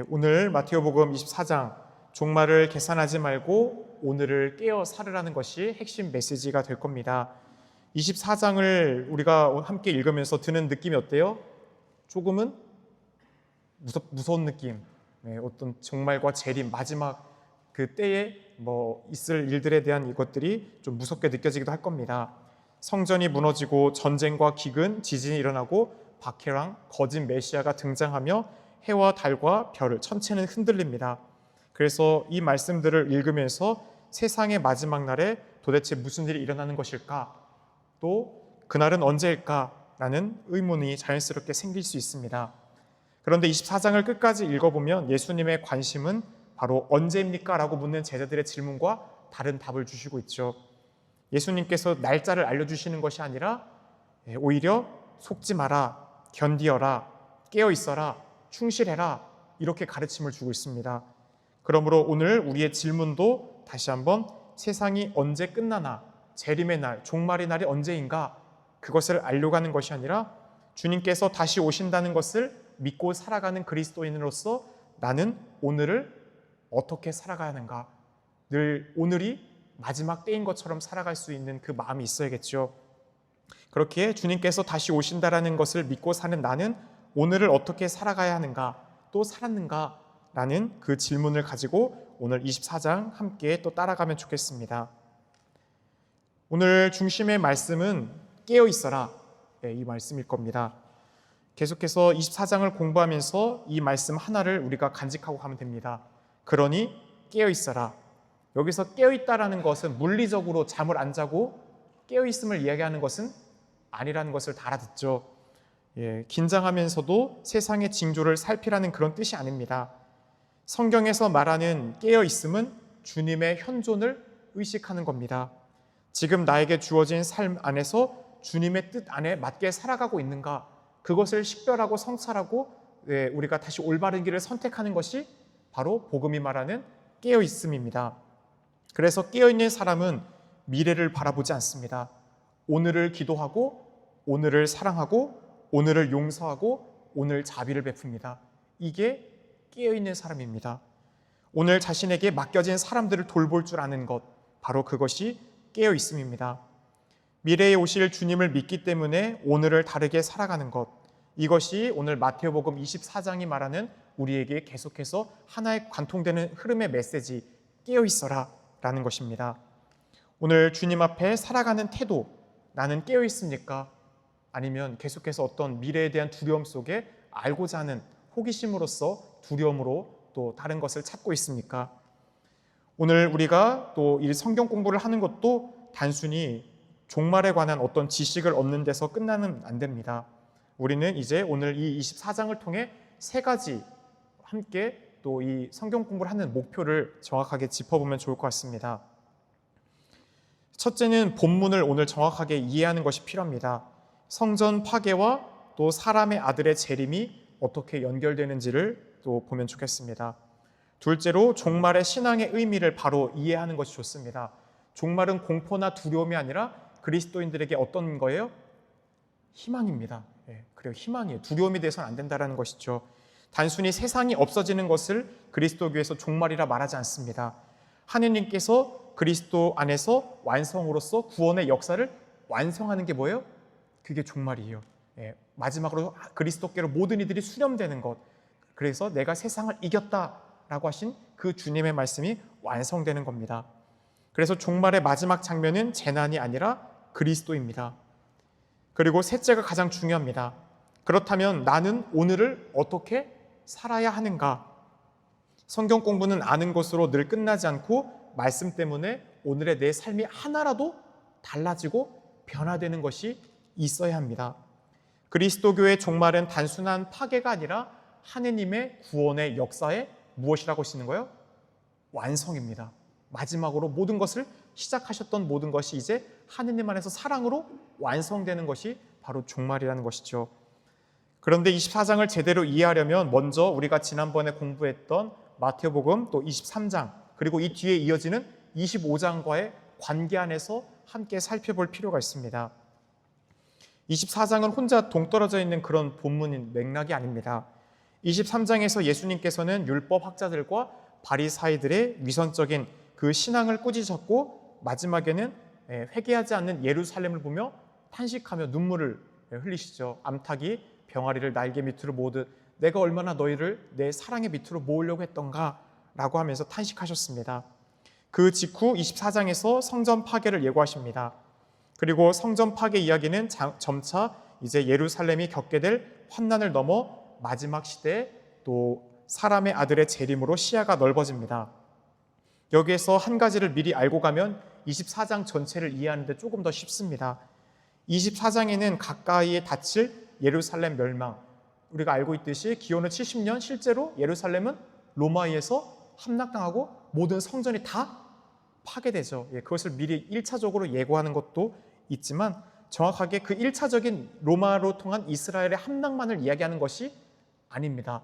오늘 마테오복음 24장 종말을 계산하지 말고 오늘을 깨어 살으라는 것이 핵심 메시지가 될 겁니다. 24장을 우리가 함께 읽으면서 드는 느낌이 어때요? 조금은 무서운 느낌, 어떤 종말과 재림, 마지막 그 때에 있을 일들에 대한 이것들이 좀 무섭게 느껴지기도 할 겁니다. 성전이 무너지고 전쟁과 기근, 지진이 일어나고 박해랑 거짓 메시아가 등장하며 해와 달과 별을, 천체는 흔들립니다. 그래서 이 말씀들을 읽으면서 세상의 마지막 날에 도대체 무슨 일이 일어나는 것일까? 또 그날은 언제일까? 라는 의문이 자연스럽게 생길 수 있습니다. 그런데 24장을 끝까지 읽어보면 예수님의 관심은 바로 언제입니까? 라고 묻는 제자들의 질문과 다른 답을 주시고 있죠. 예수님께서 날짜를 알려주시는 것이 아니라 오히려 속지 마라, 견디어라, 깨어있어라, 충실해라, 이렇게 가르침을 주고 있습니다. 그러므로 오늘 우리의 질문도 다시 한번 세상이 언제 끝나나, 재림의 날, 종말의 날이 언제인가, 그것을 알려고 하는 것이 아니라 주님께서 다시 오신다는 것을 믿고 살아가는 그리스도인으로서 나는 오늘을 어떻게 살아가야 하는가, 늘 오늘이 마지막 때인 것처럼 살아갈 수 있는 그 마음이 있어야겠죠. 그렇게 주님께서 다시 오신다라는 것을 믿고 사는 나는 오늘을 어떻게 살아가야 하는가, 또 살았는가 라는 그 질문을 가지고 오늘 24장 함께 또 따라가면 좋겠습니다. 오늘 중심의 말씀은 깨어 있어라, 이 말씀일 겁니다. 계속해서 24장을 공부하면서 이 말씀 하나를 우리가 간직하고 가면 됩니다. 그러니 깨어 있어라. 여기서 깨어 있다라는 것은 물리적으로 잠을 안 자고 깨어 있음을 이야기하는 것은 아니라는 것을 다 알아듣죠. 긴장하면서도 세상의 징조를 살피라는 그런 뜻이 아닙니다. 성경에서 말하는 깨어 있음은 주님의 현존을 의식하는 겁니다. 지금 나에게 주어진 삶 안에서 주님의 뜻 안에 맞게 살아가고 있는가, 그것을 식별하고 성찰하고 우리가 다시 올바른 길을 선택하는 것이 바로 복음이 말하는 깨어 있음입니다. 그래서 깨어 있는 사람은 미래를 바라보지 않습니다. 오늘을 기도하고 오늘을 사랑하고 오늘을 용서하고 오늘 자비를 베풉니다. 이게 깨어있는 사람입니다. 오늘 자신에게 맡겨진 사람들을 돌볼 줄 아는 것, 바로 그것이 깨어있음입니다. 미래에 오실 주님을 믿기 때문에 오늘을 다르게 살아가는 것, 이것이 오늘 마테오복음 24장이 말하는 우리에게 계속해서 하나의 관통되는 흐름의 메시지, 깨어있어라 라는 것입니다. 오늘 주님 앞에 살아가는 태도, 나는 깨어있습니까? 아니면 계속해서 어떤 미래에 대한 두려움 속에 알고자 하는 호기심으로써 두려움으로 또 다른 것을 찾고 있습니까? 오늘 우리가 또 이 성경 공부를 하는 것도 단순히 종말에 관한 어떤 지식을 얻는 데서 끝나는 안 됩니다. 우리는 이제 오늘 이 24장을 통해 세 가지 함께 또 이 성경 공부를 하는 목표를 정확하게 짚어보면 좋을 것 같습니다. 첫째는 본문을 오늘 정확하게 이해하는 것이 필요합니다. 성전 파괴와 또 사람의 아들의 재림이 어떻게 연결되는지를 또 보면 좋겠습니다. 둘째로 종말의 신앙의 의미를 바로 이해하는 것이 좋습니다. 종말은 공포나 두려움이 아니라 그리스도인들에게 어떤 거예요? 희망입니다. 그래요, 희망이에요. 두려움이 돼서는 안 된다는 것이죠. 단순히 세상이 없어지는 것을 그리스도교에서 종말이라 말하지 않습니다. 하느님께서 그리스도 안에서 완성으로서 구원의 역사를 완성하는 게 뭐예요? 그게 종말이에요. 마지막으로 그리스도께로 모든 이들이 수렴되는 것, 그래서 내가 세상을 이겼다라고 하신 그 주님의 말씀이 완성되는 겁니다. 그래서 종말의 마지막 장면은 재난이 아니라 그리스도입니다. 그리고 셋째가 가장 중요합니다. 그렇다면 나는 오늘을 어떻게 살아야 하는가? 성경 공부는 아는 것으로 늘 끝나지 않고 말씀 때문에 오늘의 내 삶이 하나라도 달라지고 변화되는 것이 있어야 합니다. 그리스도교의 종말은 단순한 파괴가 아니라 하느님의 구원의 역사에 무엇이라고 하시는 거예요? 완성입니다. 마지막으로 모든 것을 시작하셨던 모든 것이 이제 하느님 안에서 사랑으로 완성되는 것이 바로 종말이라는 것이죠. 그런데 24장을 제대로 이해하려면 먼저 우리가 지난번에 공부했던 마테오복음 또 23장 그리고 이 뒤에 이어지는 25장과의 관계 안에서 함께 살펴볼 필요가 있습니다. 24장은 혼자 동떨어져 있는 그런 본문인 맥락이 아닙니다. 23장에서 예수님께서는 율법학자들과 바리사이들의 위선적인 그 신앙을 꾸짖었고 마지막에는 회개하지 않는 예루살렘을 보며 탄식하며 눈물을 흘리시죠. 암탉이 병아리를 날개 밑으로 모으듯 내가 얼마나 너희를 내 사랑의 밑으로 모으려고 했던가 라고 하면서 탄식하셨습니다. 그 직후 24장에서 성전 파괴를 예고하십니다. 그리고 성전 파괴 이야기는 점차 이제 예루살렘이 겪게 될 환난을 넘어 마지막 시대에 또 사람의 아들의 재림으로 시야가 넓어집니다. 여기에서 한 가지를 미리 알고 가면 24장 전체를 이해하는 데 조금 더 쉽습니다. 24장에는 가까이에 닥칠 예루살렘 멸망, 우리가 알고 있듯이 기원후 70년 실제로 예루살렘은 로마에서 함락당하고 모든 성전이 다 파괴되죠. 그것을 미리 1차적으로 예고하는 것도 있지만 정확하게 그 1차적인 로마로 통한 이스라엘의 함락만을 이야기하는 것이 아닙니다.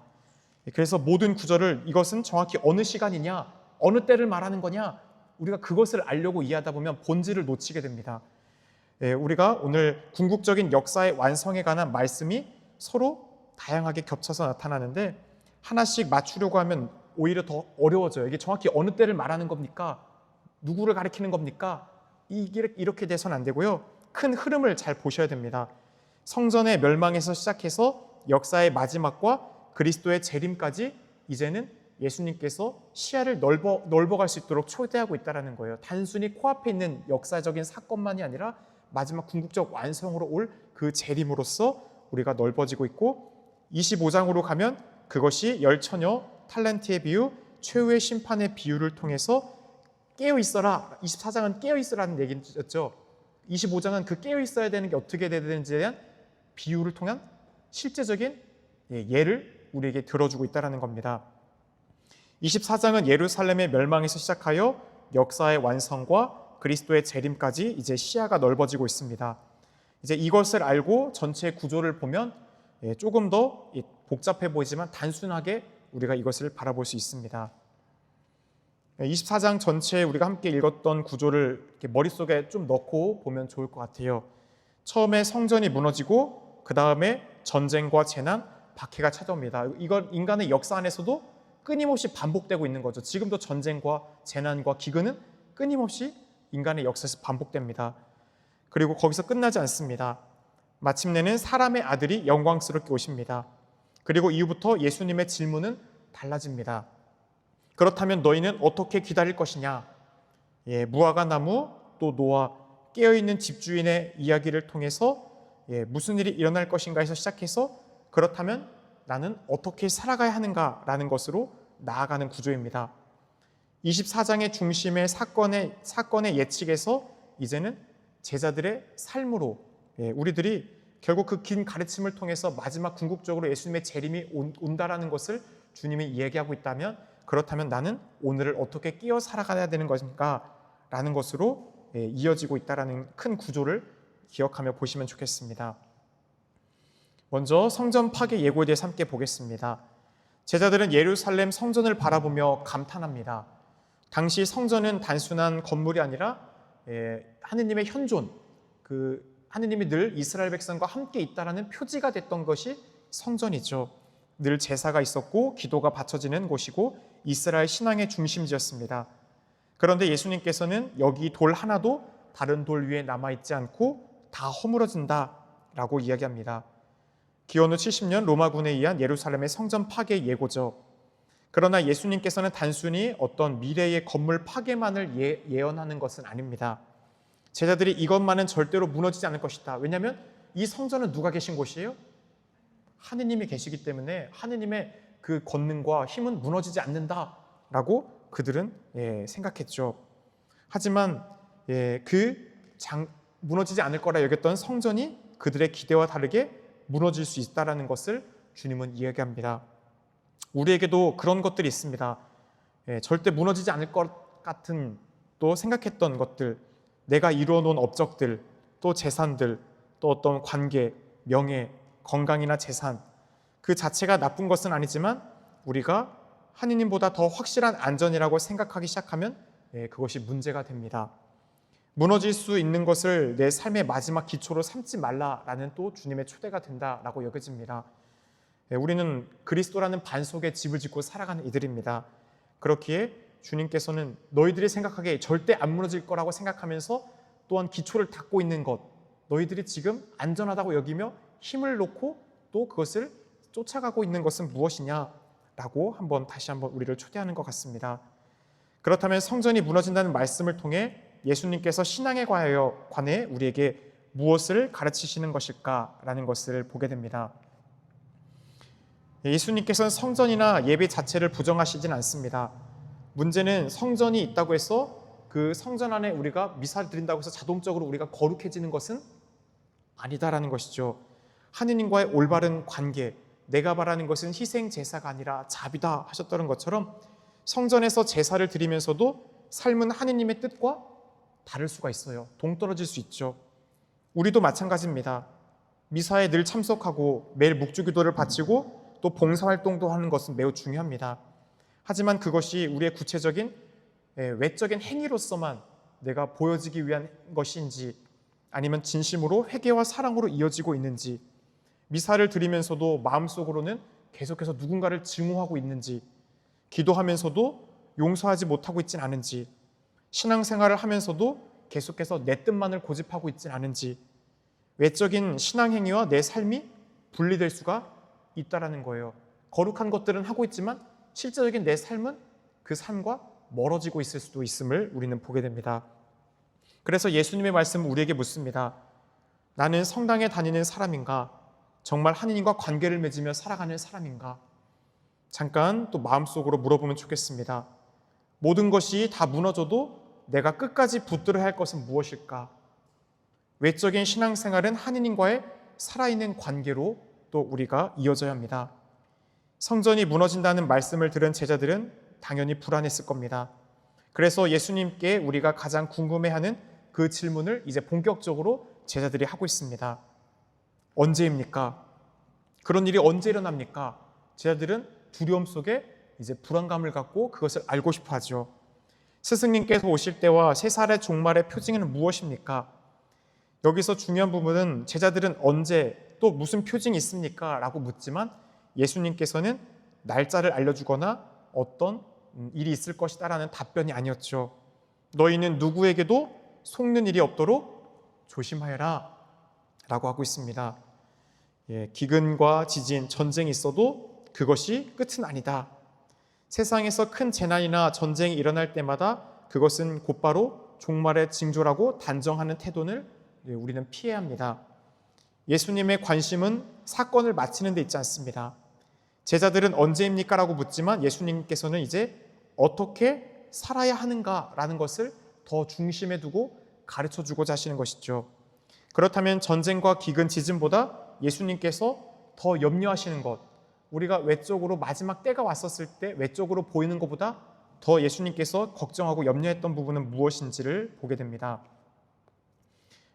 그래서 모든 구절을 이것은 정확히 어느 시간이냐, 어느 때를 말하는 거냐, 우리가 그것을 알려고 이해하다 보면 본질을 놓치게 됩니다. 우리가 오늘 궁극적인 역사의 완성에 관한 말씀이 서로 다양하게 겹쳐서 나타나는데 하나씩 맞추려고 하면 오히려 더 어려워져요. 이게 정확히 어느 때를 말하는 겁니까? 누구를 가리키는 겁니까? 이렇게 돼서는 안 되고요. 큰 흐름을 잘 보셔야 됩니다. 성전의 멸망에서 시작해서 역사의 마지막과 그리스도의 재림까지 이제는 예수님께서 시야를 넓어갈 수 있도록 초대하고 있다는 거예요. 단순히 코앞에 있는 역사적인 사건만이 아니라 마지막 궁극적 완성으로 올 그 재림으로써 우리가 넓어지고 있고 25장으로 가면 그것이 열처녀, 탈렌트의 비유, 최후의 심판의 비유를 통해서 깨어있어라. 24장은 깨어있으라는 얘기였죠. 25장은 그 깨어있어야 되는 게 어떻게 돼야 되는지에 대한 비유를 통한 실제적인 예를 우리에게 들어주고 있다는 겁니다. 24장은 예루살렘의 멸망에서 시작하여 역사의 완성과 그리스도의 재림까지 이제 시야가 넓어지고 있습니다. 이제 이것을 알고 전체 구조를 보면 조금 더 복잡해 보이지만 단순하게 우리가 이것을 바라볼 수 있습니다. 24장 전체에 우리가 함께 읽었던 구조를 이렇게 머릿속에 좀 넣고 보면 좋을 것 같아요. 처음에 성전이 무너지고 그 다음에 전쟁과 재난, 박해가 찾아옵니다. 이건 인간의 역사 안에서도 끊임없이 반복되고 있는 거죠. 지금도 전쟁과 재난과 기근은 끊임없이 인간의 역사에서 반복됩니다. 그리고 거기서 끝나지 않습니다. 마침내는 사람의 아들이 영광스럽게 오십니다. 그리고 이후부터 예수님의 질문은 달라집니다. 그렇다면 너희는 어떻게 기다릴 것이냐? 무화과 나무 또 노아 깨어있는 집주인의 이야기를 통해서 무슨 일이 일어날 것인가에서 시작해서 그렇다면 나는 어떻게 살아가야 하는가라는 것으로 나아가는 구조입니다. 24장의 중심의 사건의 예측에서 이제는 제자들의 삶으로 우리들이 결국 그 긴 가르침을 통해서 마지막 궁극적으로 예수님의 재림이 온다라는 것을 주님이 얘기하고 있다면 그렇다면 나는 오늘을 어떻게 끼어 살아가야 되는 것인가 라는 것으로 이어지고 있다는 큰 구조를 기억하며 보시면 좋겠습니다. 먼저 성전 파괴 예고에 대해서 함께 보겠습니다. 제자들은 예루살렘 성전을 바라보며 감탄합니다. 당시 성전은 단순한 건물이 아니라 하느님의 현존, 하느님이 늘 이스라엘 백성과 함께 있다라는 표지가 됐던 것이 성전이죠. 늘 제사가 있었고 기도가 바쳐지는 곳이고 이스라엘 신앙의 중심지였습니다. 그런데 예수님께서는 여기 돌 하나도 다른 돌 위에 남아있지 않고 다 허물어진다라고 이야기합니다. 기원후 70년 로마군에 의한 예루살렘의 성전 파괴 예고죠. 그러나 예수님께서는 단순히 어떤 미래의 건물 파괴만을 예언하는 것은 아닙니다. 제자들이 이것만은 절대로 무너지지 않을 것이다. 왜냐하면 이 성전은 누가 계신 곳이에요? 하느님이 계시기 때문에 하느님의 그 권능과 힘은 무너지지 않는다라고 그들은 생각했죠. 하지만 무너지지 않을 거라 여겼던 성전이 그들의 기대와 다르게 무너질 수 있다는 것을 주님은 이야기합니다. 우리에게도 그런 것들이 있습니다. 절대 무너지지 않을 것 같은 또 생각했던 것들, 내가 이루어놓은 업적들, 또 재산들, 또 어떤 관계, 명예, 건강이나 재산, 그 자체가 나쁜 것은 아니지만 우리가 하느님보다 더 확실한 안전이라고 생각하기 시작하면 그것이 문제가 됩니다. 무너질 수 있는 것을 내 삶의 마지막 기초로 삼지 말라라는 또 주님의 초대가 된다라고 여겨집니다. 우리는 그리스도라는 반석에 집을 짓고 살아가는 이들입니다. 그렇기에 주님께서는 너희들이 생각하기에 절대 안 무너질 거라고 생각하면서 또한 기초를 닦고 있는 것, 너희들이 지금 안전하다고 여기며 힘을 놓고 또 그것을 쫓아가고 있는 것은 무엇이냐라고 다시 한번 우리를 초대하는 것 같습니다. 그렇다면 성전이 무너진다는 말씀을 통해 예수님께서 신앙에 관해 우리에게 무엇을 가르치시는 것일까라는 것을 보게 됩니다. 예수님께서는 성전이나 예배 자체를 부정하시진 않습니다. 문제는 성전이 있다고 해서 그 성전 안에 우리가 미사를 드린다고 해서 자동적으로 우리가 거룩해지는 것은 아니다라는 것이죠. 하느님과의 올바른 관계, 내가 바라는 것은 희생 제사가 아니라 자비다 하셨다는 것처럼 성전에서 제사를 드리면서도 삶은 하느님의 뜻과 다를 수가 있어요. 동떨어질 수 있죠. 우리도 마찬가지입니다. 미사에 늘 참석하고 매일 묵주기도를 바치고 또 봉사활동도 하는 것은 매우 중요합니다. 하지만 그것이 우리의 구체적인 외적인 행위로서만 내가 보여지기 위한 것인지 아니면 진심으로 회개와 사랑으로 이어지고 있는지, 미사를 드리면서도 마음속으로는 계속해서 누군가를 증오하고 있는지, 기도하면서도 용서하지 못하고 있진 않은지, 신앙생활을 하면서도 계속해서 내 뜻만을 고집하고 있진 않은지, 외적인 신앙행위와 내 삶이 분리될 수가 있다라는 거예요. 거룩한 것들은 하고 있지만 실제적인 내 삶은 그 삶과 멀어지고 있을 수도 있음을 우리는 보게 됩니다. 그래서 예수님의 말씀은 우리에게 묻습니다. 나는 성당에 다니는 사람인가? 정말 하느님과 관계를 맺으며 살아가는 사람인가? 잠깐 또 마음속으로 물어보면 좋겠습니다. 모든 것이 다 무너져도 내가 끝까지 붙들어야 할 것은 무엇일까? 외적인 신앙생활은 하느님과의 살아있는 관계로 또 우리가 이어져야 합니다. 성전이 무너진다는 말씀을 들은 제자들은 당연히 불안했을 겁니다. 그래서 예수님께 우리가 가장 궁금해하는 그 질문을 이제 본격적으로 제자들이 하고 있습니다. 언제입니까? 그런 일이 언제 일어납니까? 제자들은 두려움 속에 이제 불안감을 갖고 그것을 알고 싶어 하죠. 스승님께서 오실 때와 세 살의 종말의 표징은 무엇입니까? 여기서 중요한 부분은 제자들은 언제 또 무슨 표징이 있습니까? 라고 묻지만 예수님께서는 날짜를 알려주거나 어떤 일이 있을 것이다 라는 답변이 아니었죠. 너희는 누구에게도 속는 일이 없도록 조심하여라 라고 하고 있습니다. 기근과 지진, 전쟁이 있어도 그것이 끝은 아니다. 세상에서 큰 재난이나 전쟁이 일어날 때마다 그것은 곧바로 종말의 징조라고 단정하는 태도를 우리는 피해야 합니다. 예수님의 관심은 사건을 마치는 데 있지 않습니다. 제자들은 언제입니까? 라고 묻지만 예수님께서는 이제 어떻게 살아야 하는가라는 것을 더 중심에 두고 가르쳐주고자 하시는 것이죠. 그렇다면 전쟁과 기근, 지진보다 예수님께서 더 염려하시는 것, 우리가 외적으로 마지막 때가 왔었을 때 외적으로 보이는 것보다 더 예수님께서 걱정하고 염려했던 부분은 무엇인지를 보게 됩니다.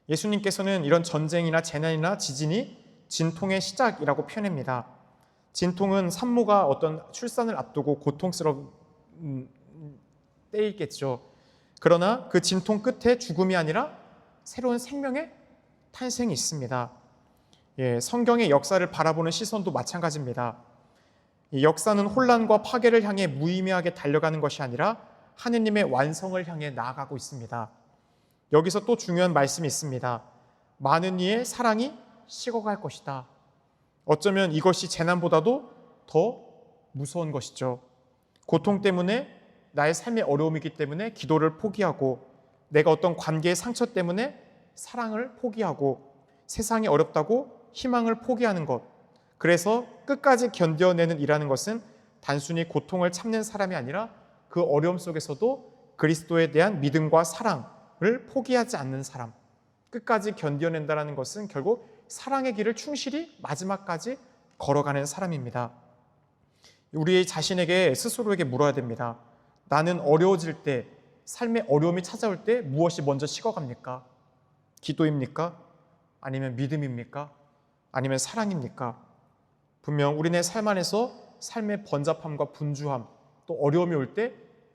예수님께서는 이런 전쟁이나 재난이나 지진이 진통의 시작이라고 표현합니다. 진통은 산모가 어떤 출산을 앞두고 고통스러운 때이겠죠. 그러나 그 진통 끝에 죽음이 아니라 새로운 생명의 탄생이 있습니다. 성경의 역사를 바라보는 시선도 마찬가지입니다. 이 역사는 혼란과 파괴를 향해 무의미하게 달려가는 것이 아니라 하느님의 완성을 향해 나아가고 있습니다. 여기서 또 중요한 말씀이 있습니다. 많은 이의 사랑이 식어갈 것이다. 어쩌면 이것이 재난보다도 더 무서운 것이죠. 고통 때문에 나의 삶의 어려움이기 때문에 기도를 포기하고, 내가 어떤 관계의 상처 때문에 사랑을 포기하고, 세상이 어렵다고 희망을 포기하는 것, 그래서 끝까지 견뎌내는 일하는 것은 단순히 고통을 참는 사람이 아니라 그 어려움 속에서도 그리스도에 대한 믿음과 사랑을 포기하지 않는 사람, 끝까지 견뎌낸다는 것은 결국 사랑의 길을 충실히 마지막까지 걸어가는 사람입니다. 우리 자신에게 스스로에게 물어야 됩니다. 나는 어려워질 때, 삶의 어려움이 찾아올 때 무엇이 먼저 식어갑니까? 기도입니까? 아니면 믿음입니까? 아니면 사랑입니까? 분명 우리네 삶 안에서 삶의 번잡함과 분주함, 또 어려움이 올 때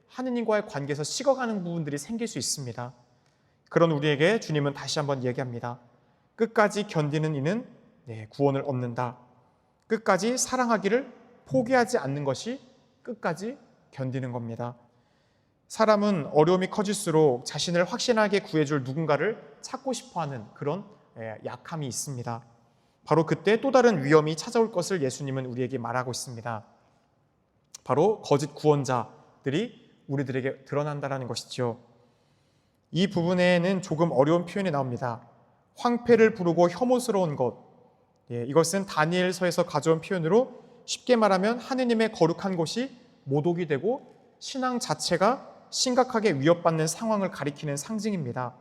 하느님과의 관계에서 식어가는 부분들이 생길 수 있습니다. 그런 우리에게 주님은 다시 한번 얘기합니다. 끝까지 견디는 이는 구원을 얻는다. 끝까지 사랑하기를 포기하지 않는 것이 끝까지 견디는 겁니다. 사람은 어려움이 커질수록 자신을 확신하게 구해줄 누군가를 찾고 싶어하는 그런 약함이 있습니다. 바로 그때 또 다른 위험이 찾아올 것을 예수님은 우리에게 말하고 있습니다. 바로 거짓 구원자들이 우리들에게 드러난다는 것이죠. 이 부분에는 조금 어려운 표현이 나옵니다. 황폐를 부르고 혐오스러운 것, 이것은 다니엘서에서 가져온 표현으로 쉽게 말하면 하느님의 거룩한 곳이 모독이 되고 신앙 자체가 심각하게 위협받는 상황을 가리키는 상징입니다.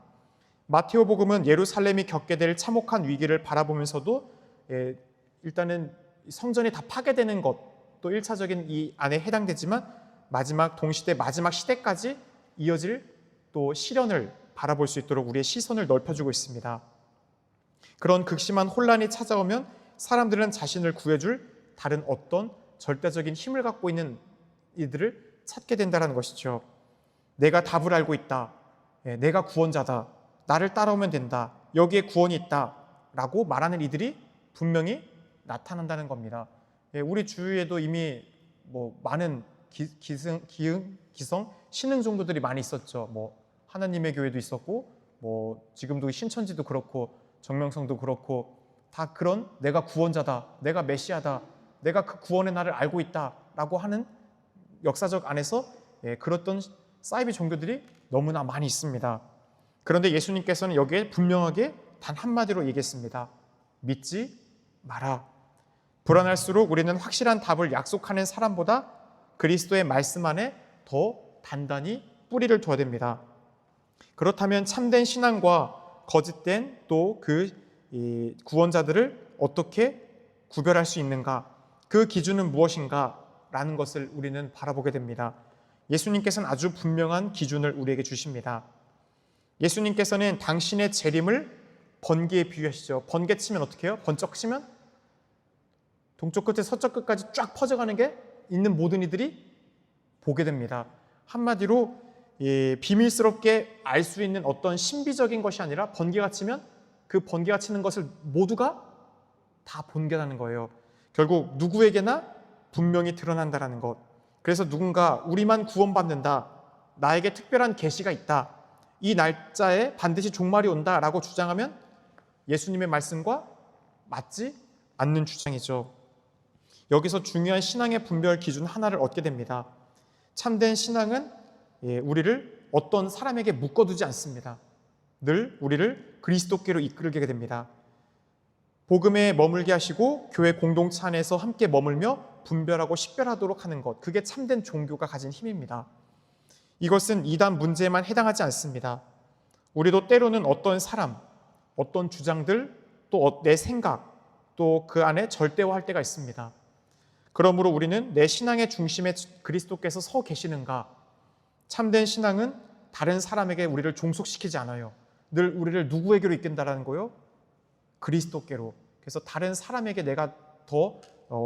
마테오복음은 예루살렘이 겪게 될 참혹한 위기를 바라보면서도 일단은 성전이 다 파괴되는 것도 1차적인 이 안에 해당되지만 마지막 동시대 마지막 시대까지 이어질 또 시련을 바라볼 수 있도록 우리의 시선을 넓혀주고 있습니다. 그런 극심한 혼란이 찾아오면 사람들은 자신을 구해줄 다른 어떤 절대적인 힘을 갖고 있는 이들을 찾게 된다는 것이죠. 내가 답을 알고 있다. 내가 구원자다. 나를 따라오면 된다. 여기에 구원이 있다. 라고 말하는 이들이 분명히 나타난다는 겁니다. 우리 주위에도 이미 많은 기성, 신흥 종교들이 많이 있었죠. 하나님의 교회도 있었고, 지금도 신천지도 그렇고, 정명성도 그렇고, 다 그런 내가 구원자다, 내가 메시아다, 내가 그 구원의 날을 알고 있다라고 하는 역사적 안에서 그랬던 사이비 종교들이 너무나 많이 있습니다. 그런데 예수님께서는 여기에 분명하게 단 한마디로 얘기했습니다. 믿지 마라. 불안할수록 우리는 확실한 답을 약속하는 사람보다 그리스도의 말씀 안에 더 단단히 뿌리를 둬야 됩니다. 그렇다면 참된 신앙과 거짓된 또 그 구원자들을 어떻게 구별할 수 있는가? 그 기준은 무엇인가? 라는 것을 우리는 바라보게 됩니다. 예수님께서는 아주 분명한 기준을 우리에게 주십니다. 예수님께서는 당신의 재림을 번개에 비유하시죠. 번개 치면 어떻게 해요? 번쩍 치면 동쪽 끝에 서쪽 끝까지 쫙 퍼져가는 게 있는 모든 이들이 보게 됩니다. 한마디로 비밀스럽게 알 수 있는 어떤 신비적인 것이 아니라 번개가 치면 그 번개가 치는 것을 모두가 다 본게라는 거예요. 결국 누구에게나 분명히 드러난다는 것. 그래서 누군가 우리만 구원받는다, 나에게 특별한 계시가 있다, 이 날짜에 반드시 종말이 온다라고 주장하면 예수님의 말씀과 맞지 않는 주장이죠. 여기서 중요한 신앙의 분별 기준 하나를 얻게 됩니다. 참된 신앙은 우리를 어떤 사람에게 묶어두지 않습니다. 늘 우리를 그리스도께로 이끌게 됩니다. 복음에 머물게 하시고 교회 공동체 안에서 함께 머물며 분별하고 식별하도록 하는 것, 그게 참된 종교가 가진 힘입니다. 이것은 이단 문제에만 해당하지 않습니다. 우리도 때로는 어떤 사람, 어떤 주장들, 또 내 생각, 또 그 안에 절대화할 때가 있습니다. 그러므로 우리는 내 신앙의 중심에 그리스도께서 서 계시는가? 참된 신앙은 다른 사람에게 우리를 종속시키지 않아요. 늘 우리를 누구에게로 이끈다라는 거요? 그리스도께로. 그래서 다른 사람에게 내가 더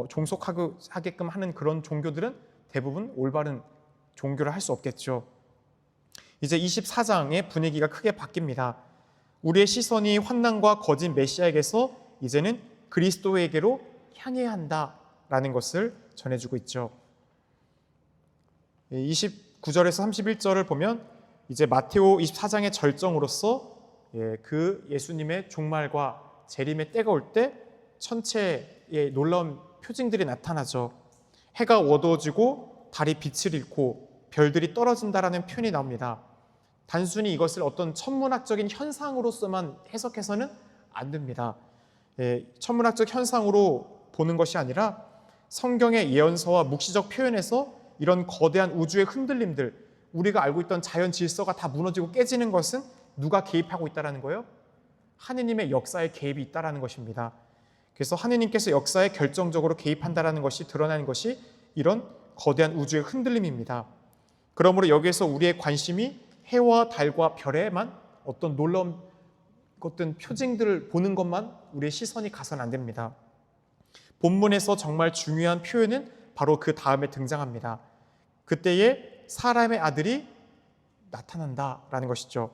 종속하게끔 하는 그런 종교들은 대부분 올바른 종교를 할 수 없겠죠. 이제 24장의 분위기가 크게 바뀝니다. 우리의 시선이 환난과 거짓 메시아에게서 이제는 그리스도에게로 향해야 한다라는 것을 전해주고 있죠. 29절에서 31절을 보면 이제 마테오 24장의 절정으로서 그 예수님의 종말과 재림의 때가 올 때 천체의 놀라운 표징들이 나타나죠. 해가 어두워지고 달이 빛을 잃고 별들이 떨어진다라는 표현이 나옵니다. 단순히 이것을 어떤 천문학적인 현상으로서만 해석해서는 안 됩니다. 천문학적 현상으로 보는 것이 아니라 성경의 예언서와 묵시적 표현에서 이런 거대한 우주의 흔들림들, 우리가 알고 있던 자연 질서가 다 무너지고 깨지는 것은 누가 개입하고 있다는 거예요? 하느님의 역사에 개입이 있다는 것입니다. 그래서 하느님께서 역사에 결정적으로 개입한다는 것이 드러나는 것이 이런 거대한 우주의 흔들림입니다. 그러므로 여기에서 우리의 관심이 해와 달과 별에만 어떤 놀라운 어떤 표징들을 보는 것만 우리의 시선이 가서는 안 됩니다. 본문에서 정말 중요한 표현은 바로 그 다음에 등장합니다. 그때에 사람의 아들이 나타난다라는 것이죠.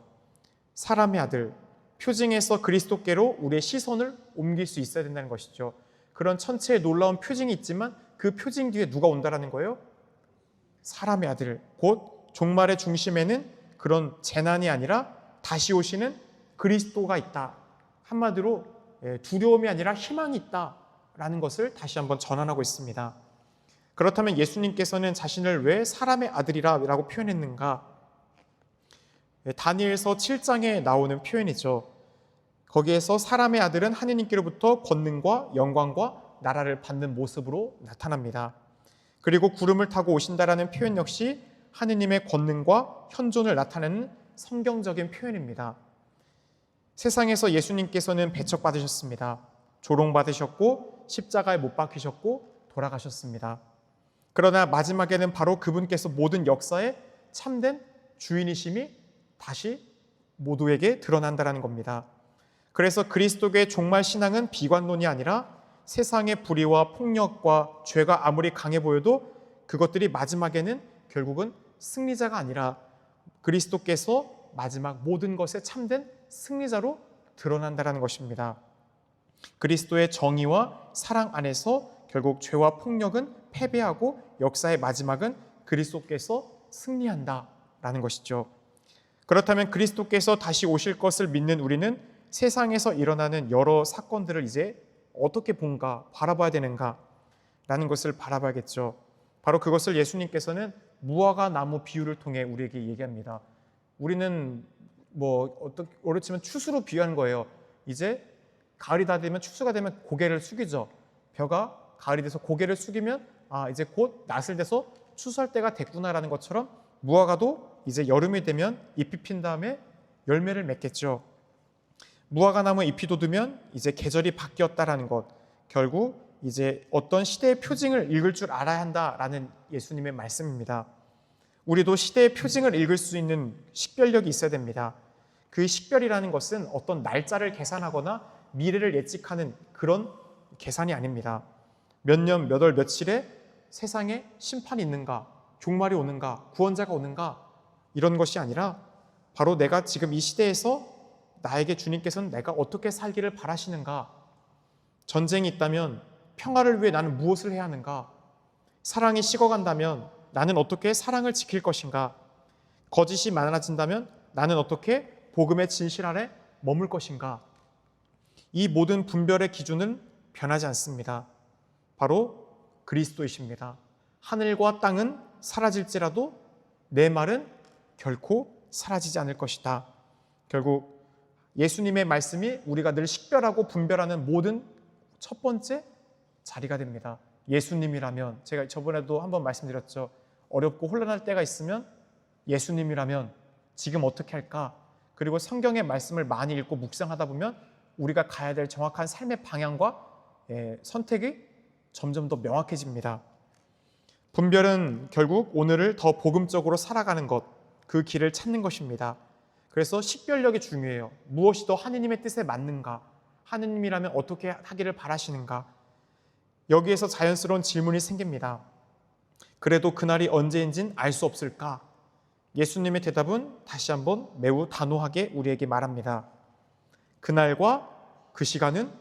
사람의 아들, 표징에서 그리스도께로 우리의 시선을 옮길 수 있어야 된다는 것이죠. 그런 천체의 놀라운 표징이 있지만 그 표징 뒤에 누가 온다라는 거예요? 사람의 아들, 곧 종말의 중심에는 그런 재난이 아니라 다시 오시는 그리스도가 있다. 한마디로 두려움이 아니라 희망이 있다라는 것을 다시 한번 전환하고 있습니다. 그렇다면 예수님께서는 자신을 왜 사람의 아들이라고 표현했는가? 다니엘서 7장에 나오는 표현이죠. 거기에서 사람의 아들은 하느님께로부터 권능과 영광과 나라를 받는 모습으로 나타납니다. 그리고 구름을 타고 오신다라는 표현 역시 하느님의 권능과 현존을 나타내는 성경적인 표현입니다. 세상에서 예수님께서는 배척받으셨습니다. 조롱받으셨고 십자가에 못 박히셨고 돌아가셨습니다. 그러나 마지막에는 바로 그분께서 모든 역사의 참된 주인이심이 다시 모두에게 드러난다는 겁니다. 그래서 그리스도교의 종말 신앙은 비관론이 아니라 세상의 불의와 폭력과 죄가 아무리 강해 보여도 그것들이 마지막에는 결국은 승리자가 아니라 그리스도께서 마지막 모든 것에 참된 승리자로 드러난다는 것입니다. 그리스도의 정의와 사랑 안에서 결국 죄와 폭력은 패배하고 역사의 마지막은 그리스도께서 승리한다라는 것이죠. 그렇다면 그리스도께서 다시 오실 것을 믿는 우리는 세상에서 일어나는 여러 사건들을 이제 어떻게 본가, 바라봐야 되는가 라는 것을 바라봐야겠죠. 바로 그것을 예수님께서는 무화과 나무 비유를 통해 우리에게 얘기합니다. 우리는 어떻게 치면 추수로 비유하는 거예요. 이제 가을이 다 되면, 추수가 되면 고개를 숙이죠. 벼가 가을이 돼서 고개를 숙이면 이제 곧 낫을 돼서 추수할 때가 됐구나라는 것처럼 무화과도 이제 여름이 되면 잎이 핀 다음에 열매를 맺겠죠. 무화과 나무 잎이 돋으면 이제 계절이 바뀌었다라는 것, 결국 이제 어떤 시대의 표징을 읽을 줄 알아야 한다라는 예수님의 말씀입니다. 우리도 시대의 표징을 읽을 수 있는 식별력이 있어야 됩니다. 그 식별이라는 것은 어떤 날짜를 계산하거나 미래를 예측하는 그런 계산이 아닙니다. 몇 년, 몇 월, 며칠에 세상에 심판이 있는가, 종말이 오는가, 구원자가 오는가, 이런 것이 아니라 바로 내가 지금 이 시대에서 나에게 주님께서는 내가 어떻게 살기를 바라시는가, 전쟁이 있다면 평화를 위해 나는 무엇을 해야 하는가, 사랑이 식어간다면 나는 어떻게 사랑을 지킬 것인가, 거짓이 많아진다면 나는 어떻게 복음의 진실 아래 머물 것인가. 이 모든 분별의 기준은 변하지 않습니다. 바로 그리스도이십니다. 하늘과 땅은 사라질지라도 내 말은 결코 사라지지 않을 것이다. 결국 예수님의 말씀이 우리가 늘 식별하고 분별하는 모든 첫 번째 자리가 됩니다. 예수님이라면, 제가 저번에도 한번 말씀드렸죠. 어렵고 혼란할 때가 있으면 예수님이라면 지금 어떻게 할까? 그리고 성경의 말씀을 많이 읽고 묵상하다 보면 우리가 가야 될 정확한 삶의 방향과 선택이 점점 더 명확해집니다. 분별은 결국 오늘을 더 복음적으로 살아가는 것, 그 길을 찾는 것입니다. 그래서 식별력이 중요해요. 무엇이 더 하느님의 뜻에 맞는가? 하느님이라면 어떻게 하기를 바라시는가? 여기에서 자연스러운 질문이 생깁니다. 그래도 그날이 언제인지는 알 수 없을까? 예수님의 대답은 다시 한번 매우 단호하게 우리에게 말합니다. 그날과 그 시간은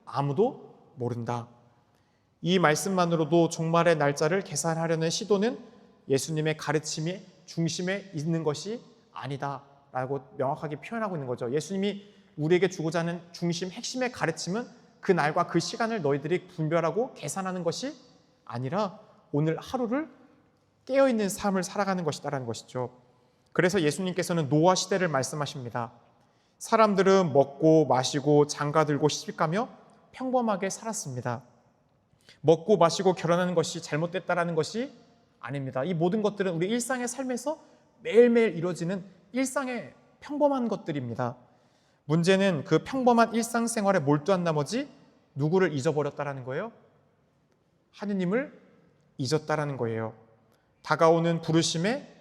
아무도 모른다. 이 말씀만으로도 종말의 날짜를 계산하려는 시도는 예수님의 가르침의 중심에 있는 것이 아니다 라고 명확하게 표현하고 있는 거죠. 예수님이 우리에게 주고자 하는 중심, 핵심의 가르침은 그 날과 그 시간을 너희들이 분별하고 계산하는 것이 아니라 오늘 하루를 깨어있는 삶을 살아가는 것이다라는 것이죠. 그래서 예수님께서는 노아 시대를 말씀하십니다. 사람들은 먹고 마시고 장가들고 시집가며 평범하게 살았습니다. 먹고 마시고 결혼하는 것이 잘못됐다라는 것이 아닙니다. 이 모든 것들은 우리 일상의 삶에서 매일매일 이루어지는 일상의 평범한 것들입니다. 문제는 그 평범한 일상생활에 몰두한 나머지 누구를 잊어버렸다라는 거예요? 하느님을 잊었다라는 거예요. 다가오는 부르심에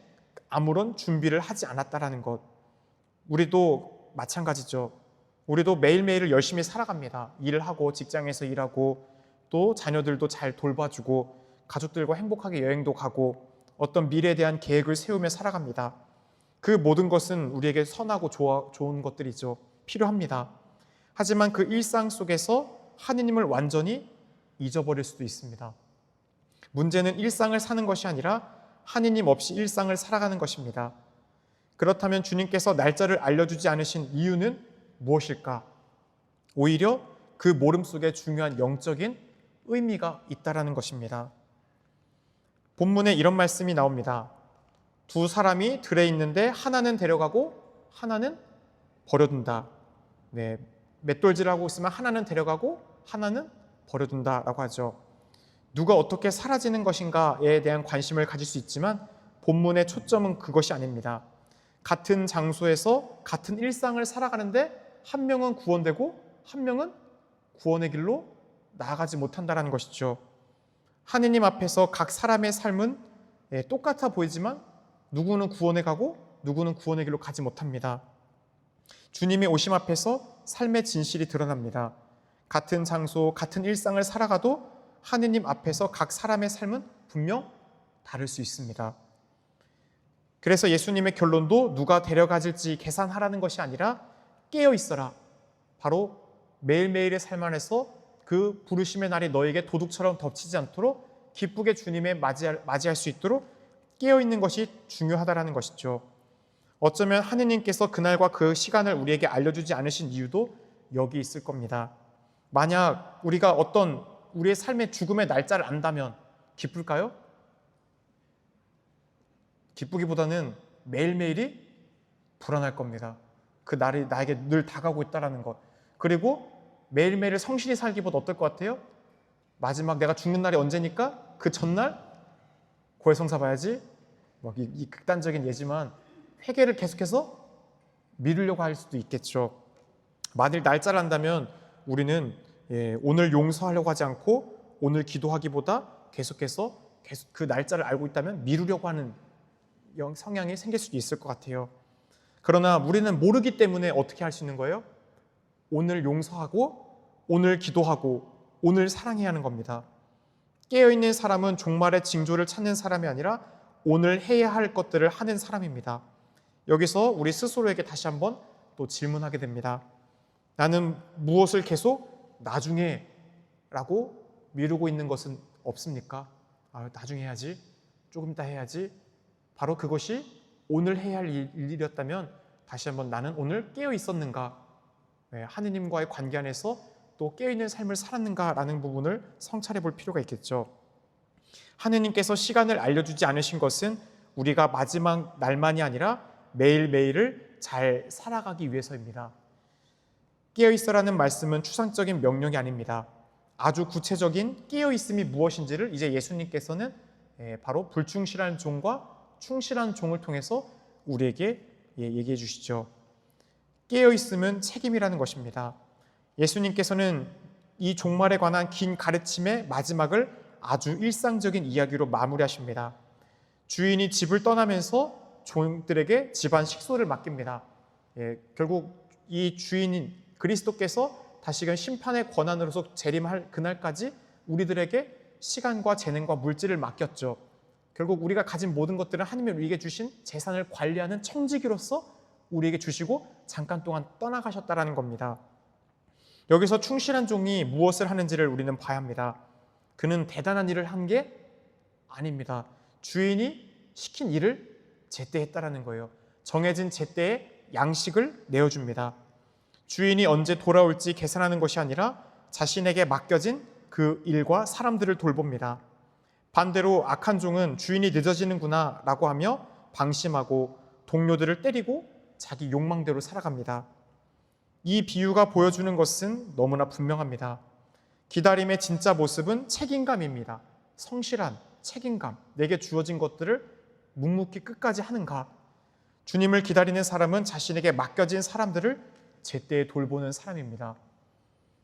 아무런 준비를 하지 않았다라는 것. 우리도 마찬가지죠. 우리도 매일매일을 열심히 살아갑니다. 일을 하고 직장에서 일하고 또 자녀들도 잘 돌봐주고 가족들과 행복하게 여행도 가고 어떤 미래에 대한 계획을 세우며 살아갑니다. 그 모든 것은 우리에게 선하고 좋은 것들이죠. 필요합니다. 하지만 그 일상 속에서 하느님을 완전히 잊어버릴 수도 있습니다. 문제는 일상을 사는 것이 아니라 하느님 없이 일상을 살아가는 것입니다. 그렇다면 주님께서 날짜를 알려주지 않으신 이유는 무엇일까? 오히려 그 모름 속에 중요한 영적인 의미가 있다라는 것입니다. 본문에 이런 말씀이 나옵니다. 두 사람이 들에 있는데 하나는 데려가고 하나는 버려둔다. 네, 맷돌질하고 있으면 하나는 데려가고 하나는 버려둔다라고 하죠. 누가 어떻게 사라지는 것인가에 대한 관심을 가질 수 있지만 본문의 초점은 그것이 아닙니다. 같은 장소에서 같은 일상을 살아가는데 한 명은 구원되고 한 명은 구원의 길로 나아가지 못한다는 것이죠. 하느님 앞에서 각 사람의 삶은 똑같아 보이지만 누구는 구원에 가고 누구는 구원의 길로 가지 못합니다. 주님의 오심 앞에서 삶의 진실이 드러납니다. 같은 장소, 같은 일상을 살아가도 하느님 앞에서 각 사람의 삶은 분명 다를 수 있습니다. 그래서 예수님의 결론도 누가 데려가질지 계산하라는 것이 아니라 깨어 있어라. 바로 매일매일의 삶 안에서 그 부르심의 날이 너에게 도둑처럼 덮치지 않도록 기쁘게 주님의 맞이할 수 있도록 깨어있는 것이 중요하다는 것이죠. 어쩌면 하느님께서 그날과 그 시간을 우리에게 알려주지 않으신 이유도 여기 있을 겁니다. 만약 우리가 어떤 우리의 삶의 죽음의 날짜를 안다면 기쁠까요? 기쁘기보다는 매일매일이 불안할 겁니다. 그 날이 나에게 늘 다가오고 있다는 것. 그리고 매일매일 성실히 살기보다 어떨 것 같아요? 마지막 내가 죽는 날이 언제니까 그 전날 고해성사 봐야지. 이 극단적인 예지만 회개를 계속해서 미루려고 할 수도 있겠죠. 만일 날짜를 안다면 우리는 오늘 용서하려고 하지 않고 오늘 기도하기보다 계속해서 그 날짜를 알고 있다면 미루려고 하는 성향이 생길 수도 있을 것 같아요. 그러나 우리는 모르기 때문에 어떻게 할 수 있는 거예요? 오늘 용서하고 오늘 기도하고 오늘 사랑해야 하는 겁니다. 깨어있는 사람은 종말의 징조를 찾는 사람이 아니라 오늘 해야 할 것들을 하는 사람입니다. 여기서 우리 스스로에게 다시 한번 또 질문하게 됩니다. 나는 무엇을 계속 나중에 라고 미루고 있는 것은 없습니까? 나중에 해야지, 조금 이따 해야지. 바로 그것이 오늘 해야 할 일이었다면 다시 한번 나는 오늘 깨어 있었는가? 하느님과의 관계 안에서 또 깨어있는 삶을 살았는가라는 부분을 성찰해 볼 필요가 있겠죠. 하느님께서 시간을 알려주지 않으신 것은 우리가 마지막 날만이 아니라 매일매일을 잘 살아가기 위해서입니다. 깨어있어라는 말씀은 추상적인 명령이 아닙니다. 아주 구체적인 깨어있음이 무엇인지를 이제 예수님께서는 바로 불충실한 종과 충실한 종을 통해서 우리에게 얘기해 주시죠. 깨어있음은 책임이라는 것입니다. 예수님께서는 이 종말에 관한 긴 가르침의 마지막을 아주 일상적인 이야기로 마무리하십니다. 주인이 집을 떠나면서 종들에게 집안 식소를 맡깁니다. 결국 이 주인인 그리스도께서 다시금 심판의 권한으로서 재림할 그날까지 우리들에게 시간과 재능과 물질을 맡겼죠. 결국 우리가 가진 모든 것들은 하나님이 우리에게 주신 재산을 관리하는 청지기로서 우리에게 주시고 잠깐 동안 떠나가셨다는 겁니다. 여기서 충실한 종이 무엇을 하는지를 우리는 봐야 합니다. 그는 대단한 일을 한 게 아닙니다. 주인이 시킨 일을 제때 했다는 거예요. 정해진 제때에 양식을 내어줍니다. 주인이 언제 돌아올지 계산하는 것이 아니라 자신에게 맡겨진 그 일과 사람들을 돌봅니다. 반대로 악한 종은 주인이 늦어지는구나 라고 하며 방심하고 동료들을 때리고 자기 욕망대로 살아갑니다. 이 비유가 보여주는 것은 너무나 분명합니다. 기다림의 진짜 모습은 책임감입니다. 성실한 책임감, 내게 주어진 것들을 묵묵히 끝까지 하는가. 주님을 기다리는 사람은 자신에게 맡겨진 사람들을 제때에 돌보는 사람입니다.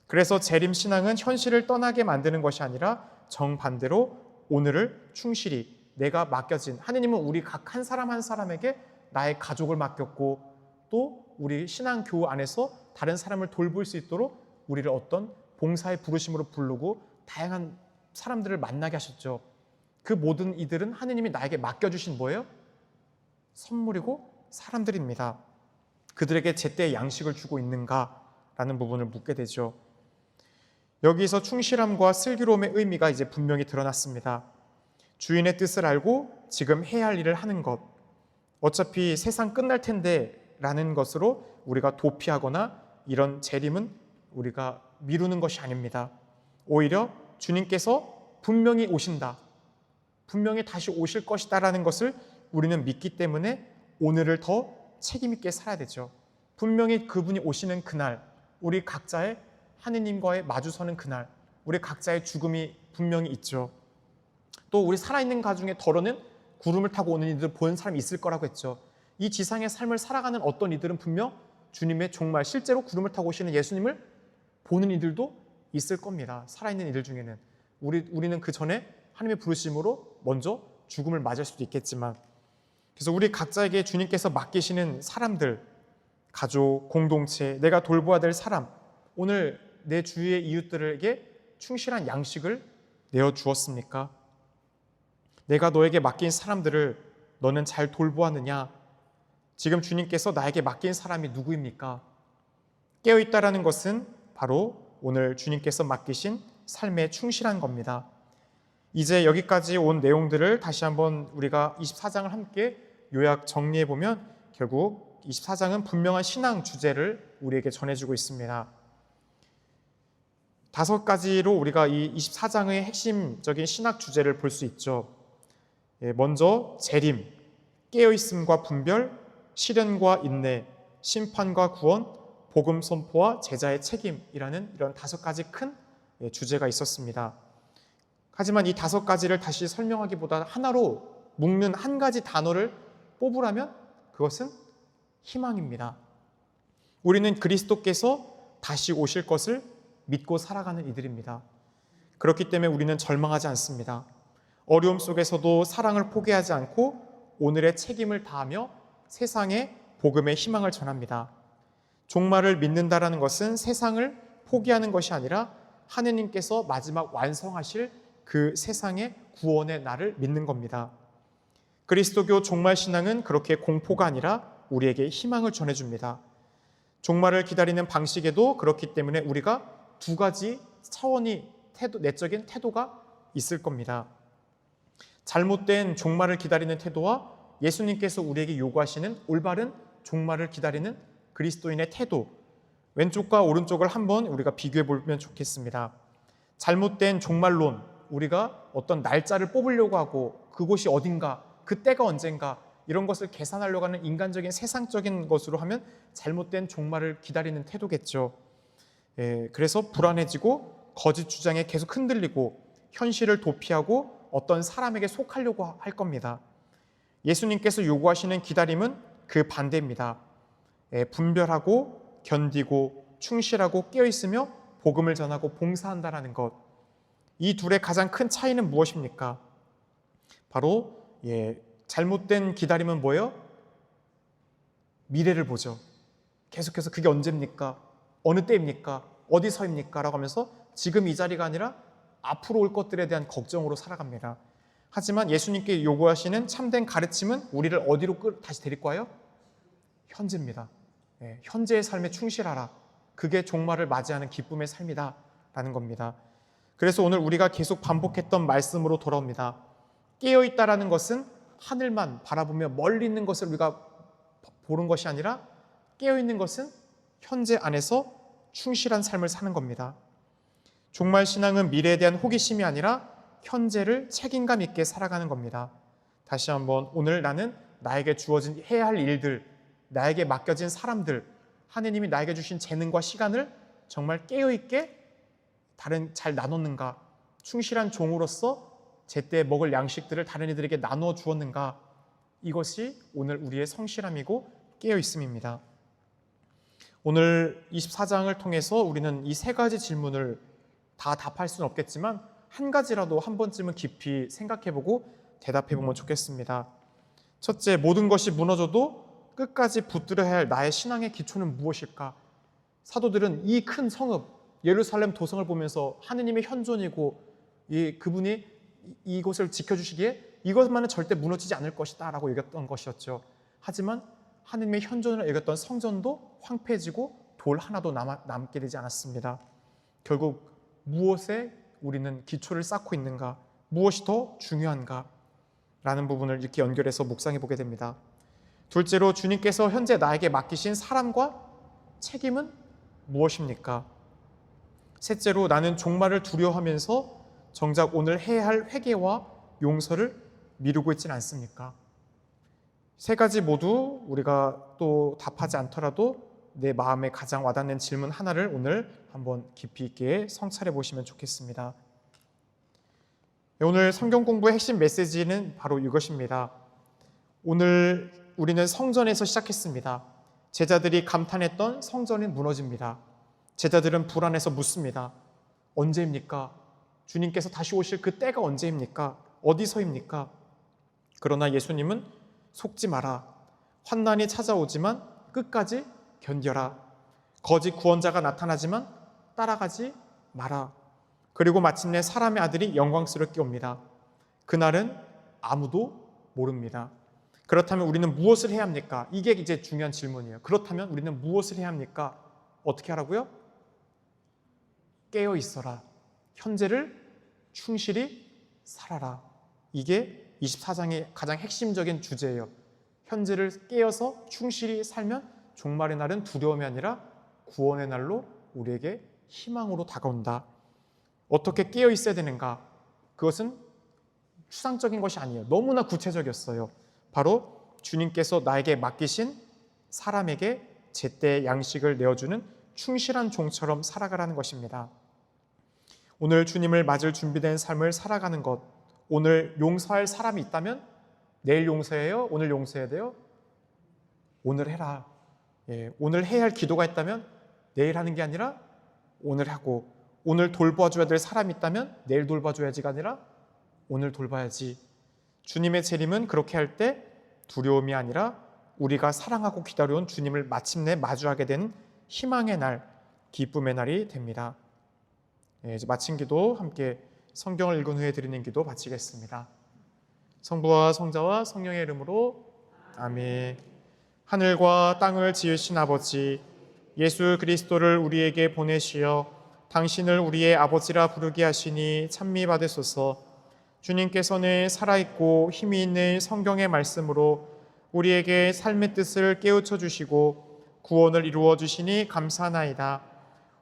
그래서 재림 신앙은 현실을 떠나게 만드는 것이 아니라 정반대로 오늘을 충실히 내가 맡겨진, 하느님은 우리 각 한 사람 한 사람에게 나의 가족을 맡겼고 또 우리 신앙 교우 안에서 다른 사람을 돌볼 수 있도록 우리를 어떤 봉사의 부르심으로 부르고 다양한 사람들을 만나게 하셨죠. 그 모든 이들은 하느님이 나에게 맡겨주신 뭐예요? 선물이고 사람들입니다. 그들에게 제때 양식을 주고 있는가라는 부분을 묻게 되죠. 여기서 충실함과 슬기로움의 의미가 이제 분명히 드러났습니다. 주인의 뜻을 알고 지금 해야 할 일을 하는 것. 어차피 세상 끝날 텐데 라는 것으로 우리가 도피하거나 이런 재림은 우리가 미루는 것이 아닙니다. 오히려 주님께서 분명히 오신다, 분명히 다시 오실 것이다 라는 것을 우리는 믿기 때문에 오늘을 더 책임 있게 살아야 되죠. 분명히 그분이 오시는 그날, 우리 각자의 하느님과의 마주서는 그날, 우리 각자의 죽음이 분명히 있죠. 또 우리 살아있는 가중에 덜어는 구름을 타고 오는 이들 보는 사람이 있을 거라고 했죠. 이 지상의 삶을 살아가는 어떤 이들은 분명 주님의 종말, 실제로 구름을 타고 오시는 예수님을 보는 이들도 있을 겁니다. 살아있는 이들 중에는 우리는 그 전에 하나님의 부르심으로 먼저 죽음을 맞을 수도 있겠지만, 그래서 우리 각자에게 주님께서 맡기시는 사람들, 가족, 공동체, 내가 돌보아야 될 사람, 오늘 내 주위의 이웃들에게 충실한 양식을 내어주었습니까? 내가 너에게 맡긴 사람들을 너는 잘 돌보았느냐? 지금 주님께서 나에게 맡긴 사람이 누구입니까? 깨어있다라는 것은 바로 오늘 주님께서 맡기신 삶에 충실한 겁니다. 이제 여기까지 온 내용들을 다시 한번 우리가 24장을 함께 요약 정리해보면 결국 24장은 분명한 신앙 주제를 우리에게 전해주고 있습니다. 5가지로 우리가 이 24장의 핵심적인 신학 주제를 볼 수 있죠. 먼저 재림, 깨어있음과 분별, 시련과 인내, 심판과 구원, 복음 선포와 제자의 책임이라는 이런 5가지 큰 주제가 있었습니다. 하지만 이 5가지를 다시 설명하기보다 하나로 묶는 한 가지 단어를 뽑으라면 그것은 희망입니다. 우리는 그리스도께서 다시 오실 것을 믿고 살아가는 이들입니다. 그렇기 때문에 우리는 절망하지 않습니다. 어려움 속에서도 사랑을 포기하지 않고 오늘의 책임을 다하며 세상에 복음의 희망을 전합니다. 종말을 믿는다라는 것은 세상을 포기하는 것이 아니라 하느님께서 마지막 완성하실 그 세상의 구원의 날을 믿는 겁니다. 그리스도교 종말 신앙은 그렇게 공포가 아니라 우리에게 희망을 전해줍니다. 종말을 기다리는 방식에도 그렇기 때문에 우리가 2가지 차원이 내적인 태도가 있을 겁니다. 잘못된 종말을 기다리는 태도와 예수님께서 우리에게 요구하시는 올바른 종말을 기다리는 그리스도인의 태도, 왼쪽과 오른쪽을 한번 우리가 비교해 보면 좋겠습니다. 잘못된 종말론, 우리가 어떤 날짜를 뽑으려고 하고 그곳이 어딘가, 그때가 언젠가 이런 것을 계산하려고 하는 인간적인 세상적인 것으로 하면 잘못된 종말을 기다리는 태도겠죠. 그래서 불안해지고 거짓 주장에 계속 흔들리고 현실을 도피하고 어떤 사람에게 속하려고 할 겁니다. 예수님께서 요구하시는 기다림은 그 반대입니다. 분별하고 견디고 충실하고 깨어있으며 복음을 전하고 봉사한다라는 것. 이 둘의 가장 큰 차이는 무엇입니까? 바로 잘못된 기다림은 뭐예요? 미래를 보죠. 계속해서 그게 언제입니까? 어느 때입니까? 어디서입니까? 라고 하면서 지금 이 자리가 아니라 앞으로 올 것들에 대한 걱정으로 살아갑니다. 하지만 예수님께 요구하시는 참된 가르침은 우리를 어디로 다시 데리고 와요? 현재입니다. 현재의 삶에 충실하라. 그게 종말을 맞이하는 기쁨의 삶이다 라는 겁니다. 그래서 오늘 우리가 계속 반복했던 말씀으로 돌아옵니다. 깨어있다라는 것은 하늘만 바라보며 멀리 있는 것을 우리가 보는 것이 아니라 깨어있는 것은 현재 안에서 충실한 삶을 사는 겁니다. 종말 신앙은 미래에 대한 호기심이 아니라 현재를 책임감 있게 살아가는 겁니다. 다시 한번 오늘 나는 나에게 주어진 해야 할 일들, 나에게 맡겨진 사람들, 하느님이 나에게 주신 재능과 시간을 정말 깨어있게 잘 나눴는가, 충실한 종으로서 제때 먹을 양식들을 다른 이들에게 나누어 주었는가, 이것이 오늘 우리의 성실함이고 깨어있음입니다. 오늘 24장을 통해서 우리는 이 3가지 질문을 다 답할 수는 없겠지만 한 가지라도 한 번쯤은 깊이 생각해보고 대답해보면 좋겠습니다. 첫째, 모든 것이 무너져도 끝까지 붙들어야 할 나의 신앙의 기초는 무엇일까? 사도들은 이 큰 성읍 예루살렘 도성을 보면서 하느님의 현존이고 그분이 이곳을 지켜주시기에 이것만은 절대 무너지지 않을 것이다 라고 여겼던 것이었죠. 하지만 하느님의 현존을 여겼던 성전도 황폐해지고 돌 하나도 남게 되지 않았습니다. 결국 무엇에 우리는 기초를 쌓고 있는가? 무엇이 더 중요한가? 라는 부분을 이렇게 연결해서 묵상해 보게 됩니다. 둘째로 주님께서 현재 나에게 맡기신 사람과 책임은 무엇입니까? 셋째로 나는 종말을 두려워하면서 정작 오늘 해야 할 회개와 용서를 미루고 있지는 않습니까? 세 가지 모두 우리가 또 답하지 않더라도 내 마음에 가장 와닿는 질문 하나를 오늘 한번 깊이 있게 성찰해 보시면 좋겠습니다. 오늘 성경 공부의 핵심 메시지는 바로 이것입니다. 오늘 우리는 성전에서 시작했습니다. 제자들이 감탄했던 성전이 무너집니다. 제자들은 불안해서 묻습니다. 언제입니까? 주님께서 다시 오실 그 때가 언제입니까? 어디서입니까? 그러나 예수님은 속지 마라. 환난이 찾아오지만 끝까지 견뎌라. 거짓 구원자가 나타나지만 따라가지 마라. 그리고 마침내 사람의 아들이 영광스럽게 옵니다. 그날은 아무도 모릅니다. 그렇다면 우리는 무엇을 해야 합니까? 이게 이제 중요한 질문이에요. 그렇다면 우리는 무엇을 해야 합니까? 어떻게 하라고요? 깨어 있어라. 현재를 충실히 살아라. 이게 24장의 가장 핵심적인 주제예요. 현재를 깨어서 충실히 살면 종말의 날은 두려움이 아니라 구원의 날로 우리에게 희망으로 다가온다. 어떻게 깨어 있어야 되는가? 그것은 추상적인 것이 아니에요. 너무나 구체적이었어요. 바로 주님께서 나에게 맡기신 사람에게 제때 양식을 내어주는 충실한 종처럼 살아가라는 것입니다. 오늘 주님을 맞을 준비된 삶을 살아가는 것, 오늘 용서할 사람이 있다면 내일 용서해요? 오늘 용서해야 돼요? 오늘 해라. 오늘 해야 할 기도가 있다면 내일 하는 게 아니라 오늘 하고, 오늘 돌봐줘야 될 사람이 있다면 내일 돌봐줘야지가 아니라 오늘 돌봐야지. 주님의 재림은 그렇게 할 때 두려움이 아니라 우리가 사랑하고 기다려온 주님을 마침내 마주하게 되는 희망의 날, 기쁨의 날이 됩니다. 이제 마친 기도 함께 성경을 읽은 후에 드리는 기도 바치겠습니다. 성부와 성자와 성령의 이름으로 아멘. 하늘과 땅을 지으신 아버지, 예수 그리스도를 우리에게 보내시어 당신을 우리의 아버지라 부르게 하시니 찬미 받으소서. 주님께서는 살아있고 힘이 있는 성경의 말씀으로 우리에게 삶의 뜻을 깨우쳐 주시고 구원을 이루어 주시니 감사하나이다.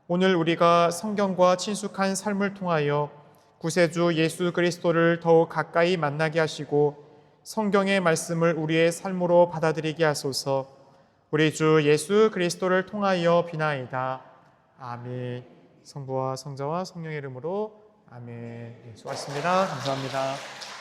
오늘 우리가 성경과 친숙한 삶을 통하여 구세주 예수 그리스도를 더욱 가까이 만나게 하시고 성경의 말씀을 우리의 삶으로 받아들이게 하소서. 우리 주 예수 그리스도를 통하여 비나이다. 아멘. 성부와 성자와 성령의 이름으로 아멘. 수고하셨습니다. 감사합니다.